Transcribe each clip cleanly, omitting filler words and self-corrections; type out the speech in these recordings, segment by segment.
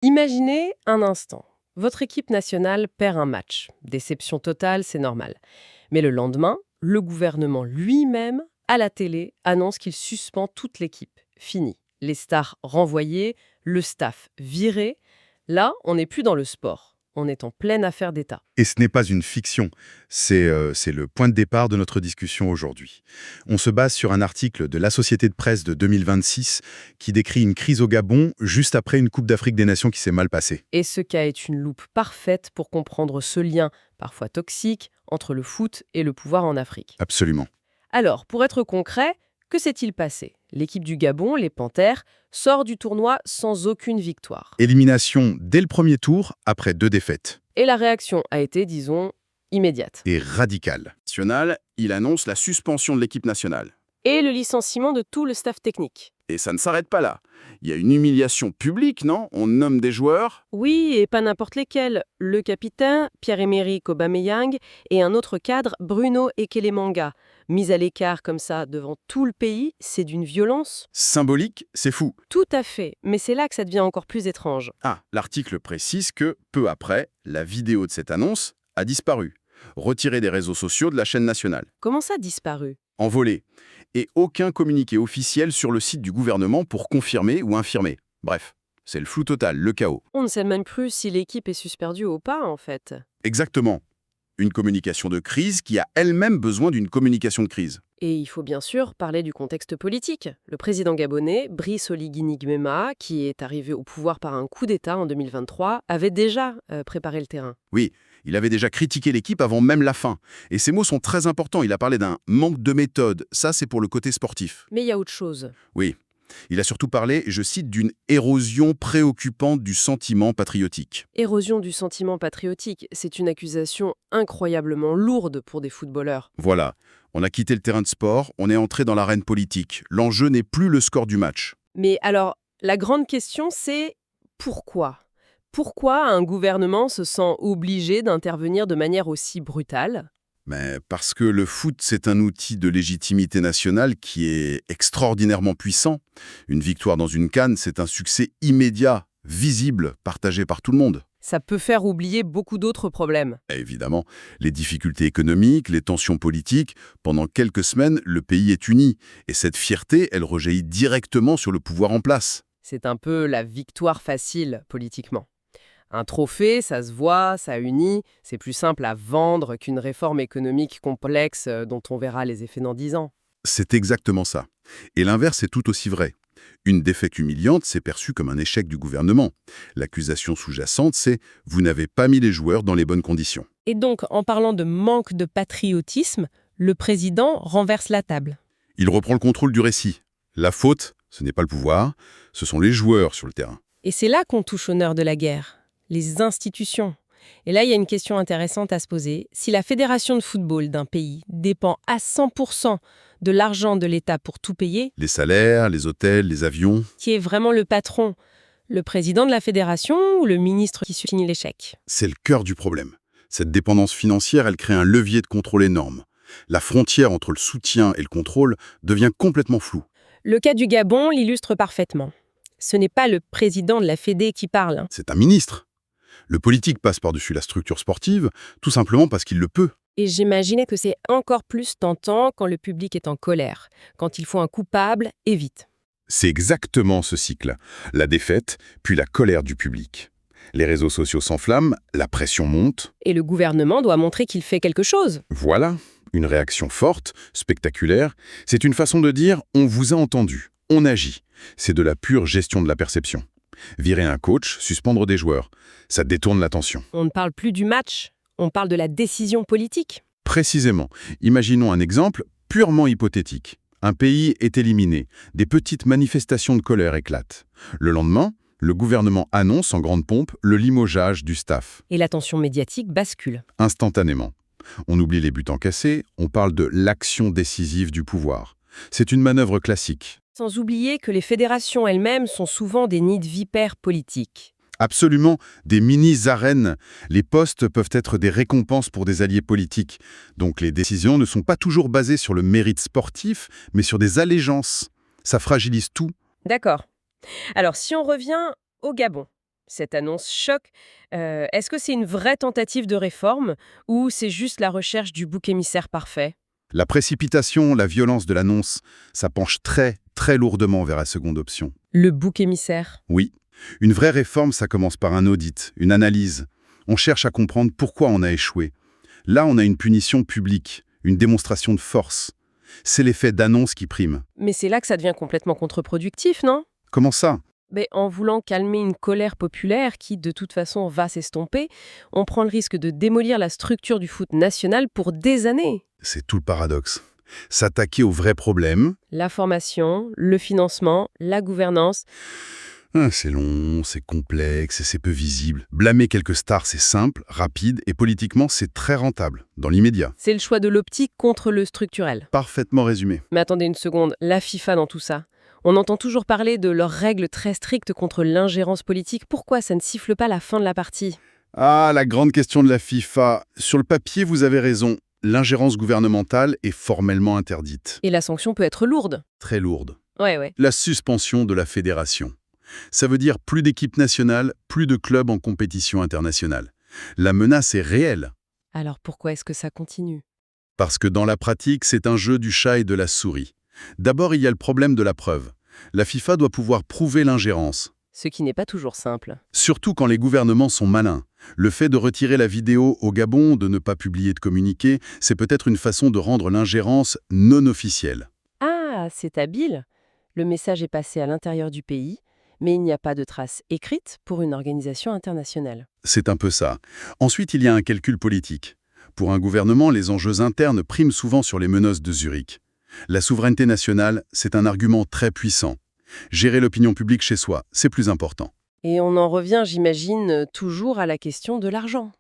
Imaginez un instant. Votre équipe nationale perd un match. Déception totale, c'est normal. Mais le lendemain, le gouvernement lui-même, à la télé, annonce qu'il suspend toute l'équipe. Fini. Les stars renvoyées, le staff viré. Là, on n'est plus dans le sport. On est en pleine affaire d'État. Et ce n'est pas une fiction, c'est le point de départ de notre discussion aujourd'hui. On se base sur un article de la Société de presse de 2026 qui décrit une crise au Gabon juste après une Coupe d'Afrique des Nations qui s'est mal passée. Et ce cas est une loupe parfaite pour comprendre ce lien, parfois toxique, entre le foot et le pouvoir en Afrique. Absolument. Alors, pour être concret, que s'est-il passé? L'équipe du Gabon, les Panthères, sort du tournoi sans aucune victoire. Élimination dès le premier tour, après 2 défaites. Et la réaction a été, disons, immédiate. Et radicale. National, il annonce la suspension de l'équipe nationale. Et le licenciement de tout le staff technique. Et ça ne s'arrête pas là. Il y a une humiliation publique, non? On nomme des joueurs. Oui, et pas n'importe lesquels. Le capitaine, Pierre-Emerick Aubameyang, et un autre cadre, Bruno Ekelemanga. Mis à l'écart comme ça devant tout le pays, c'est d'une violence. Symbolique, c'est fou. Tout à fait, mais c'est là que ça devient encore plus étrange. Ah, l'article précise que, peu après, la vidéo de cette annonce a disparu. Retirée des réseaux sociaux de la chaîne nationale. Comment ça disparu? Envolée. Et aucun communiqué officiel sur le site du gouvernement pour confirmer ou infirmer. Bref, c'est le flou total, le chaos. On ne sait même plus si l'équipe est suspendue ou pas, en fait. Exactement. Une communication de crise qui a elle-même besoin d'une communication de crise. Et il faut bien sûr parler du contexte politique. Le président gabonais, Brice Oligui Nguema, qui est arrivé au pouvoir par un coup d'État en 2023, avait déjà préparé le terrain. Oui, il avait déjà critiqué l'équipe avant même la fin. Et ces mots sont très importants. Il a parlé d'un manque de méthode. Ça, c'est pour le côté sportif. Mais il y a autre chose. Oui. Il a surtout parlé, je cite, d'une érosion préoccupante du sentiment patriotique. Érosion du sentiment patriotique, c'est une accusation incroyablement lourde pour des footballeurs. Voilà. On a quitté le terrain de sport, on est entré dans l'arène politique. L'enjeu n'est plus le score du match. Mais alors, la grande question, c'est pourquoi? Pourquoi un gouvernement se sent obligé d'intervenir de manière aussi brutale? Mais parce que le foot, c'est un outil de légitimité nationale qui est extraordinairement puissant. Une victoire dans une CAN, c'est un succès immédiat, visible, partagé par tout le monde. Ça peut faire oublier beaucoup d'autres problèmes. Et évidemment, les difficultés économiques, les tensions politiques, pendant quelques semaines, le pays est uni. Et cette fierté, elle rejaillit directement sur le pouvoir en place. C'est un peu la victoire facile, politiquement. Un trophée, ça se voit, ça unit, c'est plus simple à vendre qu'une réforme économique complexe dont on verra les effets dans 10 ans. C'est exactement ça. Et l'inverse est tout aussi vrai. Une défaite humiliante, c'est perçu comme un échec du gouvernement. L'accusation sous-jacente, c'est « vous n'avez pas mis les joueurs dans les bonnes conditions ». Et donc, en parlant de manque de patriotisme, le président renverse la table. Il reprend le contrôle du récit. La faute, ce n'est pas le pouvoir, ce sont les joueurs sur le terrain. Et c'est là qu'on touche au nerf de la guerre, les institutions. Et là, il y a une question intéressante à se poser. Si la fédération de football d'un pays dépend à 100% de l'argent de l'État pour tout payer, Les salaires, les hôtels, les avions. qui est vraiment le patron? Le président de la fédération ou le ministre qui signe les chèques? C'est le cœur du problème. Cette dépendance financière, elle crée un levier de contrôle énorme. La frontière entre le soutien et le contrôle devient complètement floue. Le cas du Gabon l'illustre parfaitement. Ce n'est pas le président de la Fédé qui parle. C'est un ministre. Le politique passe par-dessus la structure sportive, tout simplement parce qu'il le peut. Et j'imaginais que c'est encore plus tentant quand le public est en colère, quand il faut un coupable et vite. C'est exactement ce cycle. La défaite, puis la colère du public. Les réseaux sociaux s'enflamment, la pression monte. Et le gouvernement doit montrer qu'il fait quelque chose. Voilà, une réaction forte, spectaculaire. C'est une façon de dire « on vous a entendu, on agit ». C'est de la pure gestion de la perception. Virer un coach, suspendre des joueurs, ça détourne l'attention. On ne parle plus du match, on parle de la décision politique. Précisément, imaginons un exemple purement hypothétique. Un pays est éliminé, des petites manifestations de colère éclatent. Le lendemain, le gouvernement annonce en grande pompe le limogeage du staff. Et l'attention médiatique bascule. Instantanément. On oublie les buts encassés, on parle de l'action décisive du pouvoir. C'est une manœuvre classique. Sans oublier que les fédérations elles-mêmes sont souvent des nids de vipères politiques. Absolument, des mini-arènes. Les postes peuvent être des récompenses pour des alliés politiques. Donc les décisions ne sont pas toujours basées sur le mérite sportif, mais sur des allégeances. Ça fragilise tout. D'accord. Alors si on revient au Gabon, Cette annonce choque. Est-ce que c'est une vraie tentative de réforme ou c'est juste la recherche du bouc émissaire parfait? La précipitation, la violence de l'annonce, ça penche très, très lourdement vers la seconde option. Le bouc émissaire. Oui, une vraie réforme, ça commence par un audit, une analyse. On cherche à comprendre pourquoi on a échoué. Là, on a une punition publique, une démonstration de force. C'est l'effet d'annonce qui prime. Mais c'est là que ça devient complètement contre-productif, non? Comment ça? Mais en voulant calmer une colère populaire qui, de toute façon, va s'estomper, on prend le risque de démolir la structure du foot national pour des années. C'est tout le paradoxe. S'attaquer au vrai problème, La formation, le financement, la gouvernance. c'est long, c'est complexe et c'est peu visible. Blâmer quelques stars, c'est simple, rapide et politiquement, c'est très rentable, dans l'immédiat. C'est le choix de l'optique contre le structurel. Parfaitement résumé. Mais attendez une seconde, la FIFA dans tout ça. On entend toujours parler de leurs règles très strictes contre l'ingérence politique. Pourquoi ça ne siffle pas la fin de la partie? Ah, la grande question de la FIFA. Sur le papier, vous avez raison. L'ingérence gouvernementale est formellement interdite. Et la sanction peut être lourde. Très lourde. Ouais. La suspension de la fédération. Ça veut dire plus d'équipes nationales, plus de clubs en compétition internationale. La menace est réelle. Alors pourquoi est-ce que ça continue? Parce que dans la pratique, c'est un jeu du chat et de la souris. D'abord, il y a le problème de la preuve. La FIFA doit pouvoir prouver l'ingérence. Ce qui n'est pas toujours simple. Surtout quand les gouvernements sont malins. Le fait de retirer la vidéo au Gabon, de ne pas publier de communiqué, c'est peut-être une façon de rendre l'ingérence non officielle. Ah, c'est habile. Le message est passé à l'intérieur du pays, mais il n'y a pas de trace écrite pour une organisation internationale. C'est un peu ça. Ensuite, il y a un calcul politique. Pour un gouvernement, les enjeux internes priment souvent sur les menaces de Zurich. La souveraineté nationale, c'est un argument très puissant. Gérer l'opinion publique chez soi, c'est plus important. Et on en revient, j'imagine, toujours à la question de l'argent.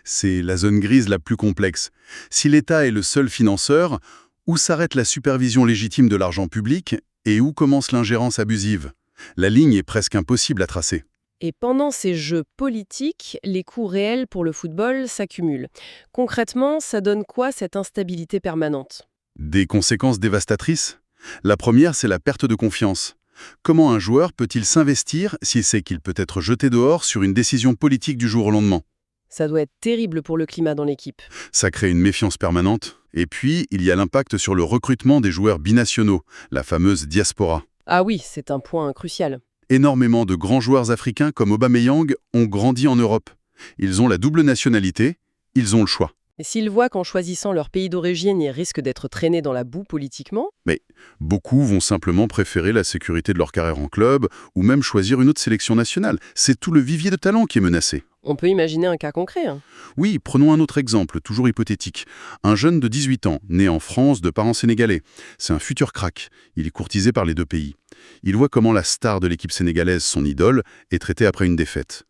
C'est la zone grise la plus complexe. Si l'État est le seul financeur, où s'arrête la supervision légitime de l'argent public et où commence l'ingérence abusive? La ligne est presque impossible à tracer. Et pendant ces jeux politiques, les coûts réels pour le football s'accumulent. Concrètement, ça donne quoi cette instabilité permanente? Des conséquences dévastatrices? La première, c'est la perte de confiance. Comment un joueur peut-il s'investir s'il sait qu'il peut être jeté dehors sur une décision politique du jour au lendemain? Ça doit être terrible pour le climat dans l'équipe. Ça crée une méfiance permanente. Et puis, il y a l'impact sur le recrutement des joueurs binationaux, la fameuse diaspora. Ah oui, c'est un point crucial. Énormément de grands joueurs africains comme Aubameyang ont grandi en Europe. Ils ont la double nationalité, ils ont le choix. Et s'ils voient qu'en choisissant leur pays d'origine, ils risquent d'être traînés dans la boue politiquement? Mais beaucoup vont simplement préférer la sécurité de leur carrière en club ou même choisir une autre sélection nationale. C'est tout le vivier de talent qui est menacé. On peut imaginer un cas concret. Oui, prenons un autre exemple, toujours hypothétique. Un jeune de 18 ans, né en France de parents sénégalais. C'est un futur crack. Il est courtisé par les deux pays. Il voit comment la star de l'équipe sénégalaise, son idole, est traitée après une défaite.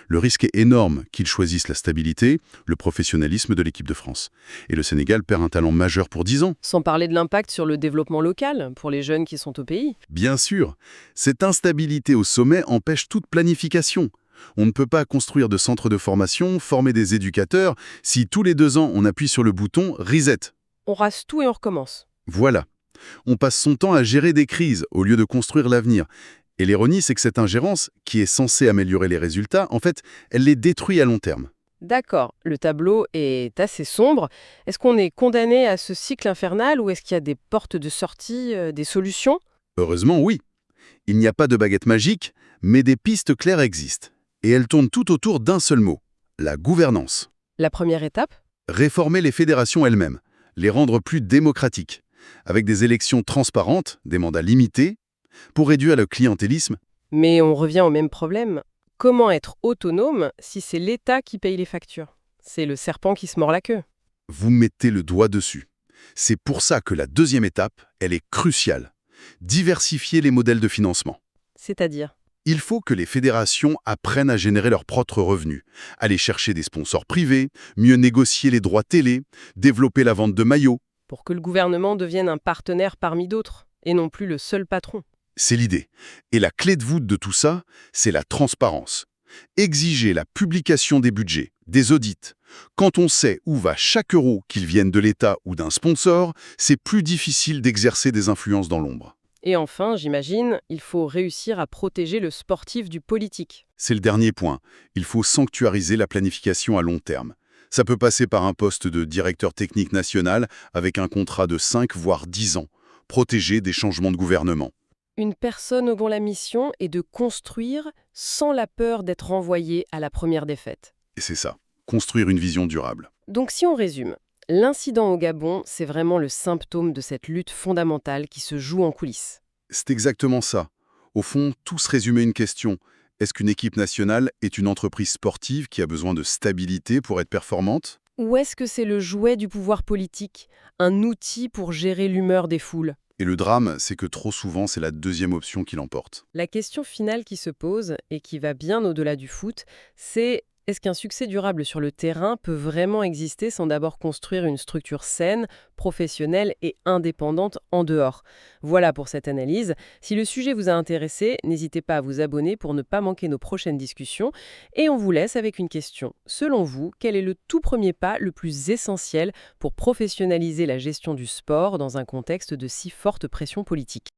Le risque est énorme qu'il choisisse la stabilité, le professionnalisme de l'équipe de France. Et le Sénégal perd un talent majeur pour 10 ans. Sans parler de l'impact sur le développement local, pour les jeunes qui sont au pays. Bien sûr, cette instabilité au sommet empêche toute planification. On ne peut pas construire de centres de formation, former des éducateurs, si tous les 2 ans on appuie sur le bouton « reset ». On rase tout et on recommence. Voilà. On passe son temps à gérer des crises au lieu de construire l'avenir. Et l'ironie, c'est que cette ingérence, qui est censée améliorer les résultats, en fait, elle les détruit à long terme. D'accord, le tableau est assez sombre. Est-ce qu'on est condamné à ce cycle infernal ou est-ce qu'il y a des portes de sortie, des solutions? Heureusement, oui. Il n'y a pas de baguette magique, mais des pistes claires existent. Et elles tournent tout autour d'un seul mot, la gouvernance. La première étape? Réformer les fédérations elles-mêmes, les rendre plus démocratiques, avec des élections transparentes, des mandats limités, pour réduire le clientélisme. Mais on revient au même problème. Comment être autonome si c'est l'État qui paye les factures? C'est le serpent qui se mord la queue. Vous mettez le doigt dessus. C'est pour ça que la deuxième étape, elle est cruciale. Diversifier les modèles de financement. C'est-à-dire? Il faut que les fédérations apprennent à générer leurs propres revenus, aller chercher des sponsors privés, mieux négocier les droits télé, développer la vente de maillots. Pour que le gouvernement devienne un partenaire parmi d'autres, et non plus le seul patron. C'est l'idée. Et la clé de voûte de tout ça, c'est la transparence. Exiger la publication des budgets, des audits. Quand on sait où va chaque euro, qu'il vienne de l'État ou d'un sponsor, c'est plus difficile d'exercer des influences dans l'ombre. Et enfin, j'imagine, il faut réussir à protéger le sportif du politique. C'est le dernier point. Il faut sanctuariser la planification à long terme. Ça peut passer par un poste de directeur technique national avec un contrat de 5 voire 10 ans, protégé des changements de gouvernement. Une personne dont la mission est de construire sans la peur d'être renvoyée à la première défaite. Et c'est ça, construire une vision durable. Donc si on résume, l'incident au Gabon, c'est vraiment le symptôme de cette lutte fondamentale qui se joue en coulisses. C'est exactement ça. Au fond, tout se résume à une question. Est-ce qu'une équipe nationale est une entreprise sportive qui a besoin de stabilité pour être performante? Ou est-ce que c'est le jouet du pouvoir politique, un outil pour gérer l'humeur des foules? Et le drame, c'est que trop souvent, c'est la deuxième option qui l'emporte. La question finale qui se pose, et qui va bien au-delà du foot, c'est est-ce qu'un succès durable sur le terrain peut vraiment exister sans d'abord construire une structure saine, professionnelle et indépendante en dehors? Voilà pour cette analyse. Si le sujet vous a intéressé, n'hésitez pas à vous abonner pour ne pas manquer nos prochaines discussions. Et on vous laisse avec une question. Selon vous, quel est le tout premier pas le plus essentiel pour professionnaliser la gestion du sport dans un contexte de si forte pression politique?